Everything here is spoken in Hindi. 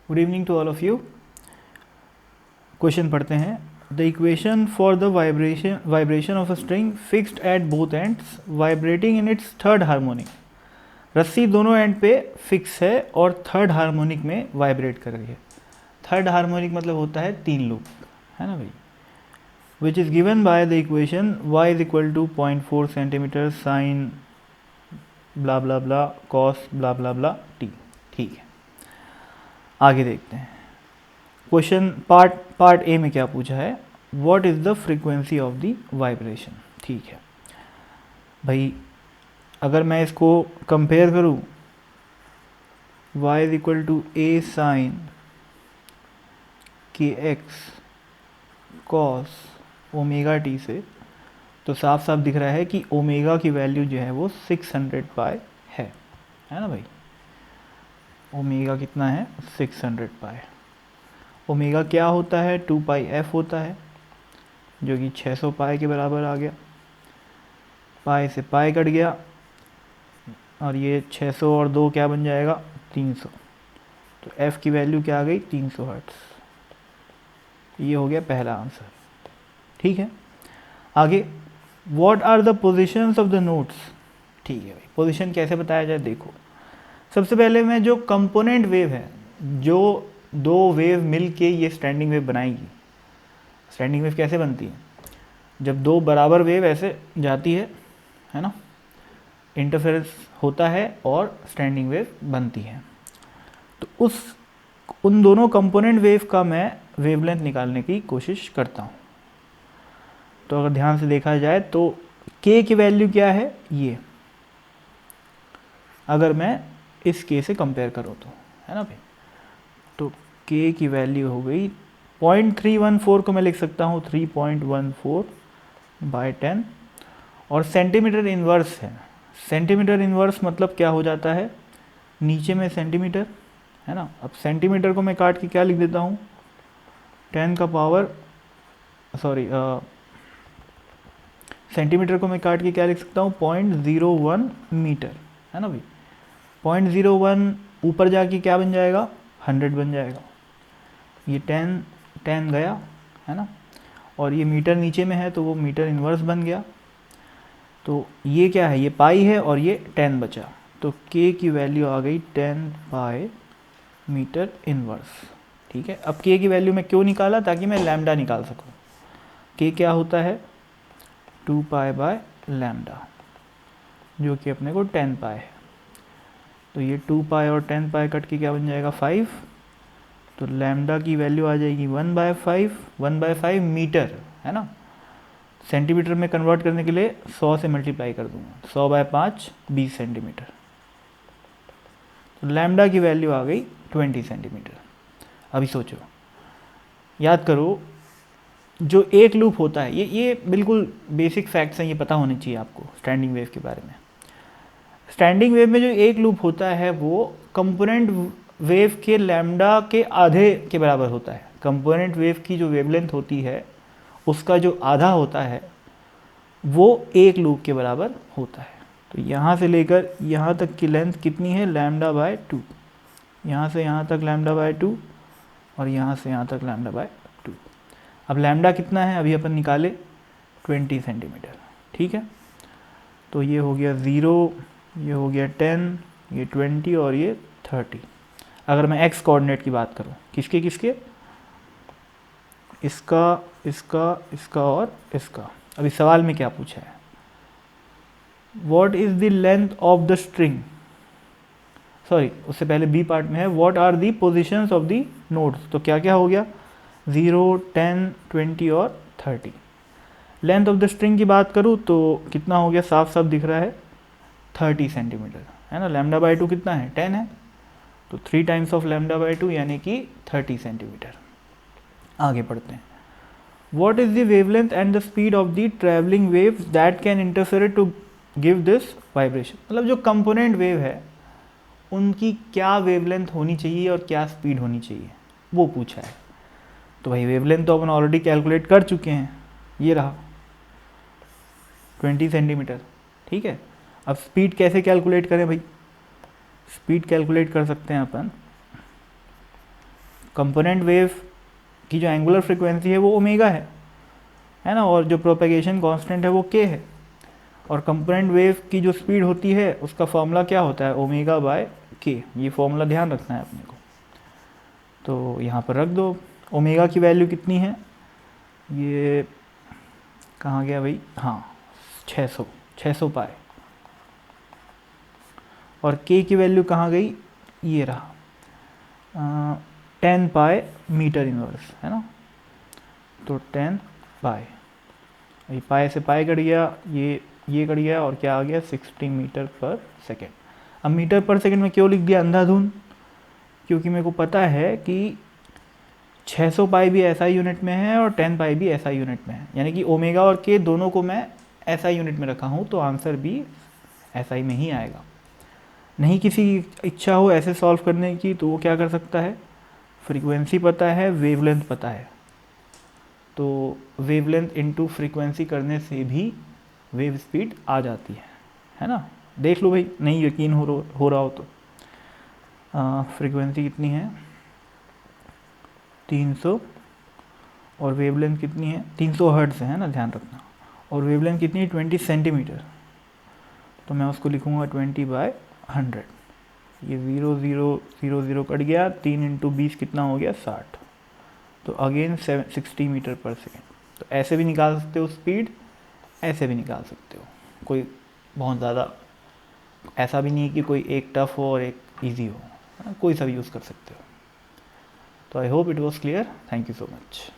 Good evening to all of you. Question पढ़ते हैं। The equation for the vibration of a string fixed at both ends vibrating in its third harmonic. रस्सी दोनों एंड पे फिक्स है और थर्ड हार्मोनिक में वाइब्रेट कर रही है। थर्ड हार्मोनिक मतलब होता है 3 लूप, है ना भाई। Which is given by the equation y is equal to 0.4 centimetre sine blah blah blah cos blah blah blah t. ठीक है, आगे देखते हैं। क्वेश्चन पार्ट ए में क्या पूछा है, what is the frequency of the vibration. ठीक है भाई, अगर मैं इसको कंपेयर करूँ y is equal to a sine के एक्स कॉस ओमेगा टी से, तो साफ साफ दिख रहा है कि ओमेगा की वैल्यू जो है वो 600 पाई है ना भाई। ओमेगा कितना है, 600 पाई। ओमेगा क्या होता है, 2 पाई एफ होता है, जो कि 600 पाई के बराबर आ गया। पाई से पाई कट गया और ये 600 और 2 क्या बन जाएगा, 300। तो एफ की वैल्यू क्या आ गई, 300 हर्ट्स। ये हो गया पहला आंसर। ठीक है, आगे what are the positions of the notes. ठीक है भाई, पोजिशन कैसे बताया जाए, देखो सबसे पहले मैं जो कंपोनेंट वेव है, जो 2 वेव मिल के ये स्टैंडिंग वेव बनाएगी। स्टैंडिंग वेव कैसे बनती है, जब 2 बराबर वेव ऐसे जाती है ना, इंटरफेरेंस होता है और स्टैंडिंग वेव बनती है। तो उन दोनों कंपोनेंट वेव का मैं वेवलेंथ निकालने की कोशिश करता हूँ। तो अगर ध्यान से देखा जाए तो k की वैल्यू क्या है, ये अगर मैं इस k से कंपेयर करूँ तो, है ना भाई। तो k की वैल्यू हो गई 0.314 को मैं लिख सकता हूँ 3.14/10, और सेंटीमीटर इन्वर्स है। सेंटीमीटर इन्वर्स मतलब क्या हो जाता है, नीचे में सेंटीमीटर, है ना। अब सेंटीमीटर को मैं काट के क्या लिख देता हूँ, 10 का पावर सेंटीमीटर को मैं काट के क्या लिख सकता हूँ, 0.01 मीटर, है ना भाई। 0.01 ऊपर जाके क्या बन जाएगा, 100 बन जाएगा। ये 10 गया, है ना, और ये मीटर नीचे में है तो वो मीटर इन्वर्स बन गया। तो ये क्या है, ये पाई है और ये 10 बचा, तो k की वैल्यू आ गई 10 पाई मीटर इन्वर्स। ठीक है, अब k की वैल्यू मैं क्यों निकाला, ताकि मैं लैम्डा निकाल सकूँ। k क्या होता है, 2 पाई बाय लैम्डा, जो कि अपने को 10 पाई है। तो ये 2 पाई और 10 पाई कट के क्या बन जाएगा, 5। तो लैम्डा की वैल्यू आ जाएगी 1/5 मीटर, है ना। सेंटीमीटर में कन्वर्ट करने के लिए 100 से मल्टीप्लाई कर दूंगा, 100/5 20 सेंटीमीटर। तो लैम्डा की वैल्यू आ गई 20 सेंटीमीटर। अभी सोचो, याद करो, जो एक लूप होता है, ये बिल्कुल बेसिक फैक्ट्स हैं, ये पता होने चाहिए आपको स्टैंडिंग वेव के बारे में। स्टैंडिंग वेव में जो एक लूप होता है वो कंपोनेंट वेव के लैम्डा के आधे के बराबर होता है। कंपोनेंट वेव की जो वेवलेंथ होती है उसका जो आधा होता है वो एक लूप के बराबर होता है। तो यहाँ से लेकर यहाँ तक की लेंथ कितनी है, λ/2। यहाँ से यहाँ तक λ/2 और यहाँ से यहाँ तक λ/2। अब लैम्डा कितना है, अभी अपन निकाले 20 सेंटीमीटर। ठीक है, तो ये हो गया 0, ये हो गया 10, ये 20 और ये 30। अगर मैं x कोऑर्डिनेट की बात करूँ, किसके किसके, इसका इसका इसका और इसका। अभी सवाल में क्या पूछा है, what is the length of the string, sorry उससे पहले बी पार्ट में है what are the positions of the nodes. तो क्या क्या हो गया, 0, 10, 20 और 30। लेंथ ऑफ द स्ट्रिंग की बात करूँ तो कितना हो गया, साफ साफ दिख रहा है 30 सेंटीमीटर, है ना। λ/2 कितना है, 10 है, तो 3 टाइम्स ऑफ λ/2 यानी कि 30 सेंटीमीटर। आगे पढ़ते हैं। What is the wavelength and the speed of the traveling waves that can interfere to give this vibration। मतलब जो कंपोनेंट वेव है उनकी क्या वेवलेंथ होनी चाहिए और क्या स्पीड होनी चाहिए, वो पूछा है। तो भाई वेवलेंथ तो अपन ऑलरेडी कैलकुलेट कर चुके हैं, ये रहा 20 सेंटीमीटर। ठीक है, अब स्पीड कैसे कैलकुलेट करें भाई, स्पीड कैलकुलेट कर सकते हैं अपन कंपोनेंट वेव की जो एंगुलर फ्रिक्वेंसी है वो ओमेगा है ना, और जो प्रोपेगेशन कांस्टेंट है वो के है, और कंपोनेंट वेव की जो स्पीड होती है उसका फॉर्मूला क्या होता है, ओमेगा बाय के। ये फॉर्मूला ध्यान रखना है अपने को। तो यहाँ पर रख दो। ओमेगा की वैल्यू कितनी है, ये कहाँ गया भाई, हाँ 600 पाए। और के की वैल्यू कहाँ गई, ये रहा 10 पाए मीटर इनवर्स, है ना। तो 10 पाए, ये पाए से पाए कट गया, ये कट गया, और क्या आ गया 60 मीटर पर सेकेंड। अब मीटर पर सेकेंड में क्यों लिख दिया अंधाधुन, क्योंकि मेरे को पता है कि 600 पाई भी ऐसा यूनिट में है और 10 पाई भी ऐसा यूनिट में है, यानी कि ओमेगा और के दोनों को मैं ऐसा यूनिट में रखा हूँ, तो आंसर भी ऐसा ही में ही आएगा। नहीं किसी की इच्छा हो ऐसे सॉल्व करने की, तो वो क्या कर सकता है, फ्रीक्वेंसी पता है, वेवलेंथ पता है, तो वेवलेंथ इनटू फ्रीक्वेंसी करने से भी वेव स्पीड आ जाती है ना। देख लो भाई, नहीं यकीन हो रहा हो तो। फ्रीक्वेंसी कितनी है 300, और वेवलेंथ कितनी है 300 हर्ट्ज़ है ना, ध्यान रखना। और वेवलेंथ कितनी है 20 सेंटीमीटर, तो मैं उसको लिखूँगा 20/100। ये 0 0 0 0 कट गया, 3 इंटू 20 कितना हो गया 60, तो अगेन 60 मीटर पर सेकेंड। तो ऐसे भी निकाल सकते हो स्पीड, ऐसे भी निकाल सकते हो, कोई बहुत ज़्यादा ऐसा भी नहीं है कि कोई एक टफ हो और एक इजी हो, कोई सा भी यूज़ कर सकते हो। तो I hope it was clear, thank you so much.